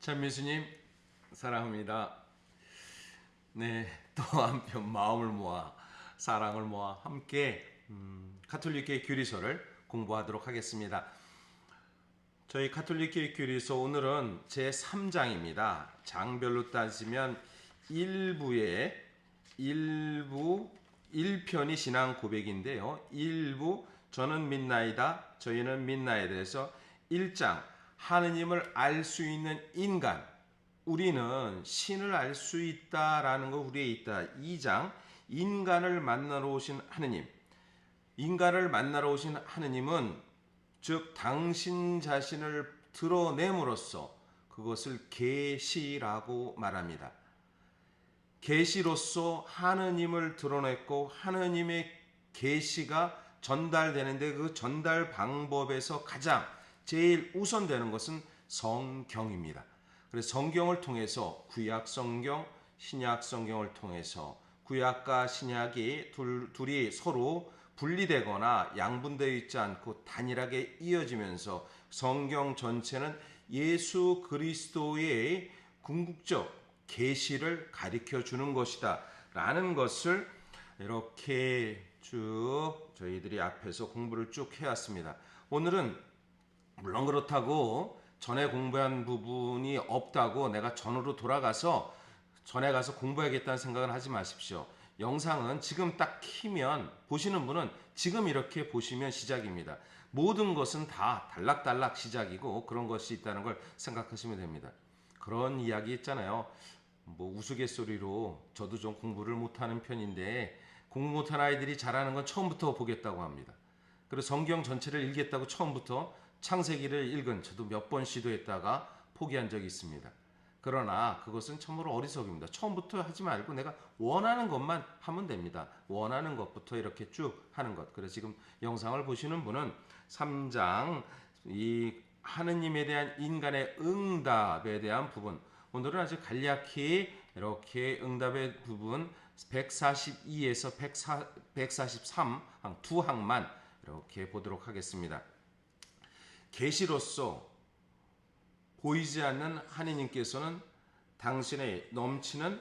참 예수님 사랑합니다. 네, 또 한편 마음을 모아 사랑을 모아 함께 가톨릭교회 교리서를 공부하도록 하겠습니다. 저희 가톨릭교회 교리서 오늘은 제 3장입니다. 장별로 따지면 1편이 신앙 고백인데요. 1부 저는 믿나이다, 저희는 믿나이다 해서 1장 하느님을 알 수 있는 인간, 우리는 신을 알 수 있다라는 거 우리에 있다. 2장 인간을 만나러 오신 하느님, 인간을 만나러 오신 하느님은 즉 당신 자신을 드러냄으로써 그것을 계시라고 말합니다. 계시로서 하느님을 드러냈고 하느님의 계시가 전달되는데 그 전달 방법에서 가장 제일 우선되는 것은 성경입니다. 그래서 성경을 통해서 구약 성경, 신약 성경을 통해서 구약과 신약이 둘이 서로 분리되거나 양분되어 있지 않고 단일하게 이어지면서 성경 전체는 예수 그리스도의 궁극적 계시를 가리켜 주는 것이다 라는 것을 이렇게 쭉 저희들이 앞에서 공부를 쭉 해왔습니다. 오늘은 물론 그렇다고 전에 공부한 부분이 없다고 내가 전으로 돌아가서 전에 가서 공부해야겠다는 생각은 하지 마십시오. 영상은 지금 딱 키면 보시는 분은 지금 이렇게 보시면 시작입니다. 모든 것은 다 단락단락 시작이고 그런 것이 있다는 걸 생각하시면 됩니다. 그런 이야기 있잖아요. 뭐 우스갯소리로 저도 좀 공부를 못하는 편인데 공부 못한 아이들이 잘하는 건 처음부터 보겠다고 합니다. 그리고 성경 전체를 읽겠다고 처음부터 창세기를 읽은 저도 몇 번 시도했다가 포기한 적이 있습니다. 그러나 그것은 참으로 어리석입니다. 처음부터 하지 말고 내가 원하는 것만 하면 됩니다. 원하는 것부터 이렇게 쭉 하는 것. 그래서 지금 영상을 보시는 분은 3장 이 하느님에 대한 인간의 응답에 대한 부분, 오늘은 아주 간략히 이렇게 응답의 부분 142에서 143 두 항만 이렇게 보도록 하겠습니다. 계시로서 보이지 않는 하느님께서는 당신의 넘치는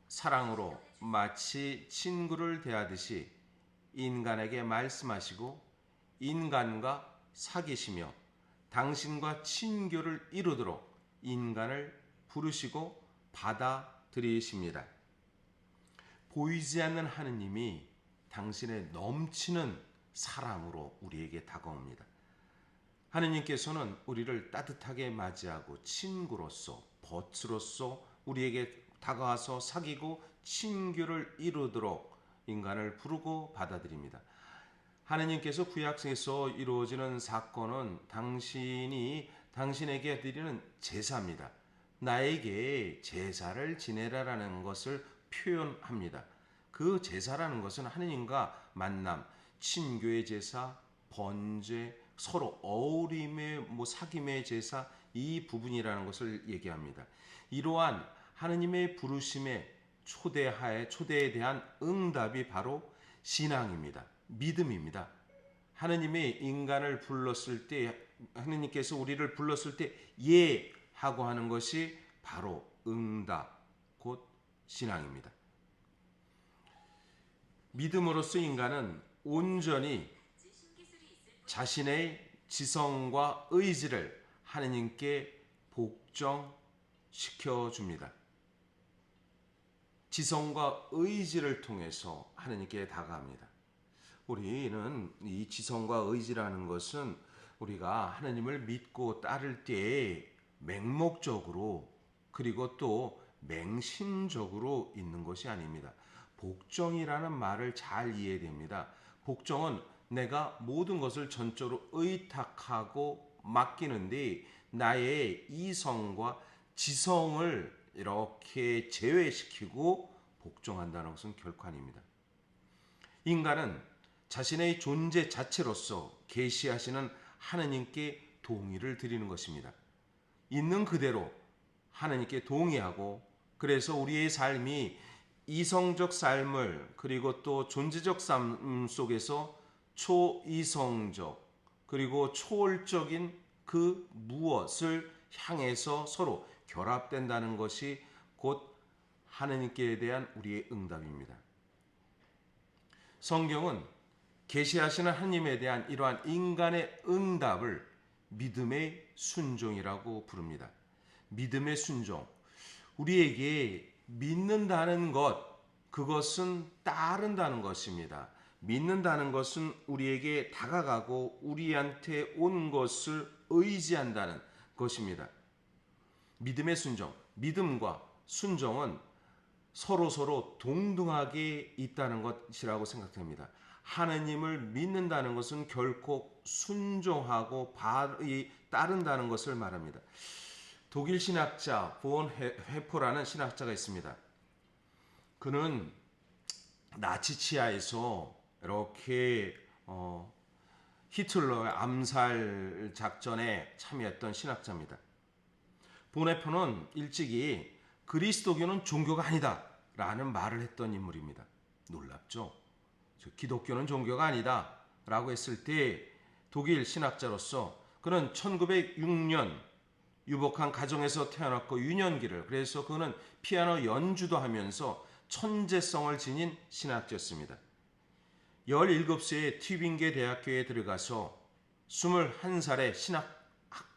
사랑으로 마치 친구를 대하듯이 인간에게 말씀하시고 인간과 사귀시며 당신과 친교를 이루도록 인간을 부르시고 받아들이십니다. 보이지 않는 하느님이 당신의 넘치는 사랑으로 우리에게 다가옵니다. 하느님께서는 우리를 따뜻하게 맞이하고 친구로서 벗으로서 우리에게 다가와서 사귀고 친교를 이루도록 인간을 부르고 받아들입니다. 하느님께서 구약에서 이루어지는 사건은 당신에게 드리는 제사입니다. 나에게 제사를 지내라라는 것을 표현합니다. 그 제사라는 것은 하느님과 만남, 친교의 제사, 번제, 서로 어우림의 사귐의 제사, 이 부분이라는 것을 얘기합니다. 이러한 하느님의 부르심의 초대에 대한 응답이 바로 신앙입니다. 믿음입니다. 하느님의 인간을 불렀을 때, 하느님께서 우리를 불렀을 때 예 하고 하는 것이 바로 응답, 곧 신앙입니다. 믿음으로써 인간은 온전히 자신의 지성과 의지를 하느님께 복종시켜 줍니다. 지성과 의지를 통해서 하느님께 다가갑니다. 우리는 이 지성과 의지라는 것은 우리가 하느님을 믿고 따를 때에 맹목적으로 그리고 또 맹신적으로 있는 것이 아닙니다. 복종이라는 말을 잘 이해됩니다. 복종은 내가 모든 것을 전적으로 의탁하고 맡기는데 나의 이성과 지성을 이렇게 제외시키고 복종한다는 것은 결코 아닙니다. 인간은 자신의 존재 자체로서 계시하시는 하느님께 동의를 드리는 것입니다. 있는 그대로 하느님께 동의하고 그래서 우리의 삶이 이성적 삶을 그리고 또 존재적 삶 속에서 초이성적 그리고 초월적인 그 무엇을 향해서 서로 결합된다는 것이 곧 하느님께 대한 우리의 응답입니다. 성경은 계시하시는 하나님에 대한 이러한 인간의 응답을 믿음의 순종이라고 부릅니다. 믿음의 순종. 우리에게 믿는다는 것, 그것은 따른다는 것입니다. 믿는다는 것은 우리에게 다가가고 우리한테 온 것을 의지한다는 것입니다. 믿음의 순종, 믿음과 순종은 서로 동등하게 있다는 것이라고 생각됩니다. 하느님을 믿는다는 것은 결코 순종하고 바르게 따른다는 것을 말합니다. 독일 신학자 본 헤퍼라는 신학자가 있습니다. 그는 나치 치하에서 이렇게 히틀러의 암살 작전에 참여했던 신학자입니다. 본 헤퍼는 일찍이 그리스도교는 종교가 아니다 라는 말을 했던 인물입니다. 놀랍죠? 기독교는 종교가 아니다 라고 했을 때 독일 신학자로서 그는 1906년 유복한 가정에서 태어났고 유년기를, 그래서 그는 피아노 연주도 하면서 천재성을 지닌 신학자였습니다. 17세에 튜빙게 대학교에 들어가서 21살에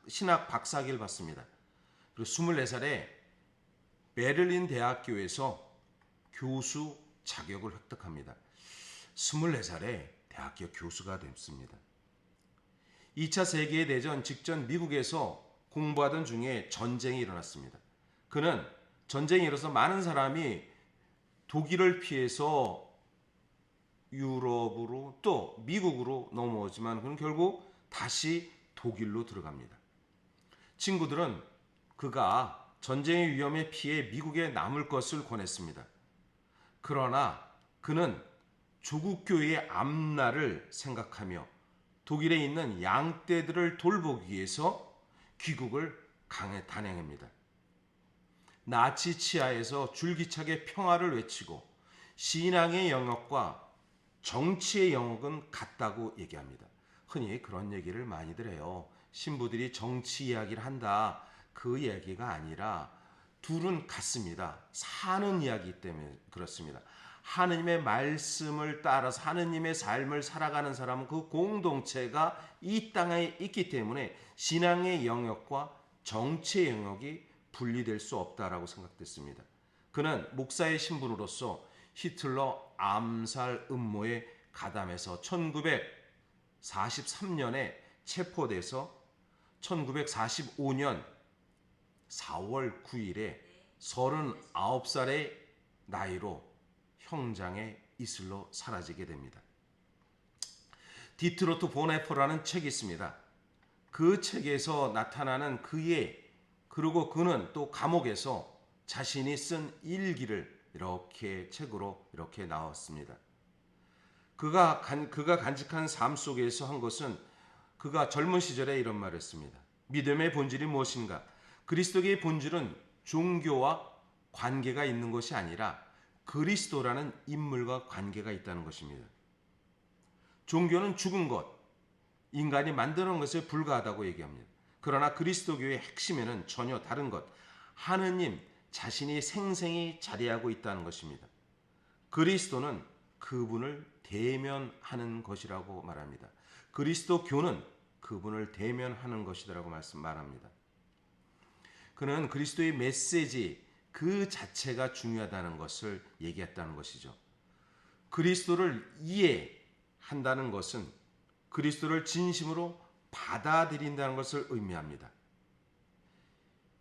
신학 박사학위를 받습니다. 그리고 24살에 베를린 대학교에서 교수 자격을 획득합니다. 24살에 대학교 교수가 됐습니다. 2차 세계대전 직전 미국에서 공부하던 중에 전쟁이 일어났습니다. 그는 전쟁이 일어서 많은 사람이 독일을 피해서 유럽으로 또 미국으로 넘어오지만 그는 결국 다시 독일로 들어갑니다. 친구들은 그가 전쟁의 위험에 피해 미국에 남을 것을 권했습니다. 그러나 그는 조국교회의 앞날을 생각하며 독일에 있는 양떼들을 돌보기 위해서 귀국을 단행합니다. 나치 치하에서 줄기차게 평화를 외치고 신앙의 영역과 정치의 영역은 같다고 얘기합니다. 흔히 그런 얘기를 많이들 해요. 신부들이 정치 이야기를 한다. 그 얘기가 아니라 둘은 같습니다. 사는 이야기 때문에 그렇습니다. 하느님의 말씀을 따라서 하느님의 삶을 살아가는 사람은 그 공동체가 이 땅에 있기 때문에 신앙의 영역과 정치의 영역이 분리될 수 없다라고 생각됐습니다. 그는 목사의 신분으로서 히틀러 암살 음모에 가담해서 1943년에 체포돼서 1945년 4월 9일에 39살의 나이로 형장의 이슬로 사라지게 됩니다. 디트로트 본 헤퍼라는 책이 있습니다. 그 책에서 나타나는 그리고 그는 또 감옥에서 자신이 쓴 일기를 이렇게 책으로 이렇게 나왔습니다. 그가 간직한 삶 속에서 한 것은 그가 젊은 시절에 이런 말을 했습니다. 믿음의 본질이 무엇인가? 그리스도의 본질은 종교와 관계가 있는 것이 아니라 그리스도라는 인물과 관계가 있다는 것입니다. 종교는 죽은 것, 인간이 만드는 것에 불과하다고 얘기합니다. 그러나 그리스도교의 핵심에는 전혀 다른 것, 하느님 자신이 생생히 자리하고 있다는 것입니다. 그리스도는 그분을 대면하는 것이라고 말합니다. 그리스도교는 그분을 대면하는 것이라고 말합니다. 그는 그리스도의 메시지 그 자체가 중요하다는 것을 얘기했다는 것이죠. 그리스도를 이해한다는 것은 그리스도를 진심으로 받아들인다는 것을 의미합니다.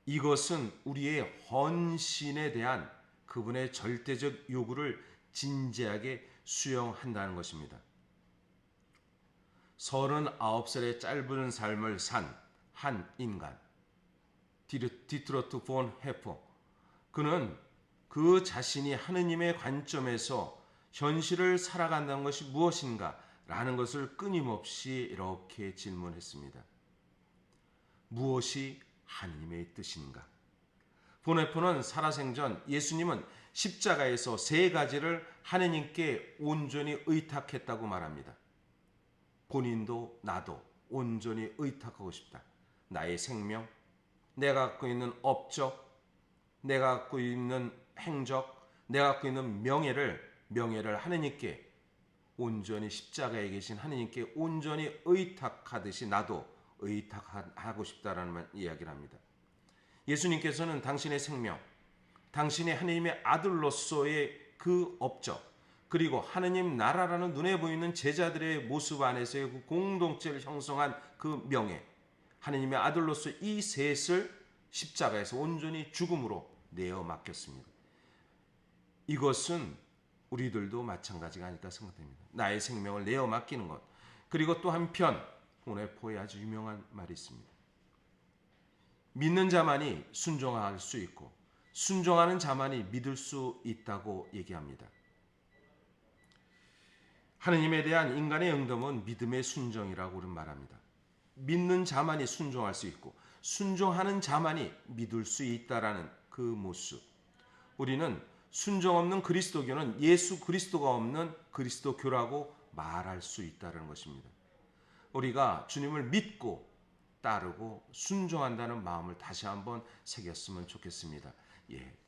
이것은 우리의 헌신에 대한 그분의 절대적 요구를 진지하게 수용한다는 것입니다. 39살의 짧은 삶을 산 한 인간, 디트로트 본 헤퍼. 그는 그 자신이 하느님의 관점에서 현실을 살아간다는 것이 무엇인가 라는 것을 끊임없이 이렇게 질문했습니다. 무엇이 하느님의 뜻인가? 본 헤퍼는 살아생전 예수님은 십자가에서 세 가지를 하느님께 온전히 의탁했다고 말합니다. 본인도 나도 온전히 의탁하고 싶다. 나의 생명, 내가 갖고 있는 업적, 내가 갖고 있는 행적, 내가 갖고 있는 명예를 하느님께 온전히 십자가에 계신 하느님께 온전히 의탁하듯이 나도 의탁하고 싶다라는 이야기를 합니다. 예수님께서는 당신의 생명, 당신의 하느님의 아들로서의 그 업적, 그리고 하느님 나라라는 눈에 보이는 제자들의 모습 안에서의 그 공동체를 형성한 그 명예, 하느님의 아들로서 이 셋을 십자가에서 온전히 죽음으로 내어 맡겼습니다. 이것은 우리들도 마찬가지가 아닐까 생각됩니다. 나의 생명을 내어 맡기는 것. 그리고 또 한편 오네포에 아주 유명한 말이 있습니다. 믿는 자만이 순종할 수 있고 순종하는 자만이 믿을 수 있다고 얘기합니다. 하느님에 대한 인간의 응답은 믿음의 순종이라고 우리는 말합니다. 믿는 자만이 순종할 수 있고 순종하는 자만이 믿을 수 있다라는 그 모습. 우리는 순종 없는 그리스도교는 예수 그리스도가 없는 그리스도교라고 말할 수 있다는 것입니다. 우리가 주님을 믿고 따르고 순종한다는 마음을 다시 한번 새겼으면 좋겠습니다.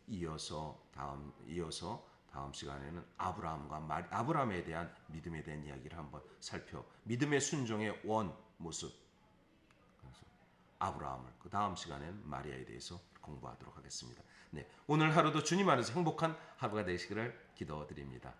이어서 다음 시간에는 아브라함에 대한 믿음에 대한 이야기를 한번 믿음의 순종의 원 모습. 그래서 아브라함을 그 다음 시간에는 마리아에 대해서 공부하도록 하겠습니다. 오늘 하루도 주님 안에서 행복한 하루가 되시기를 기도드립니다.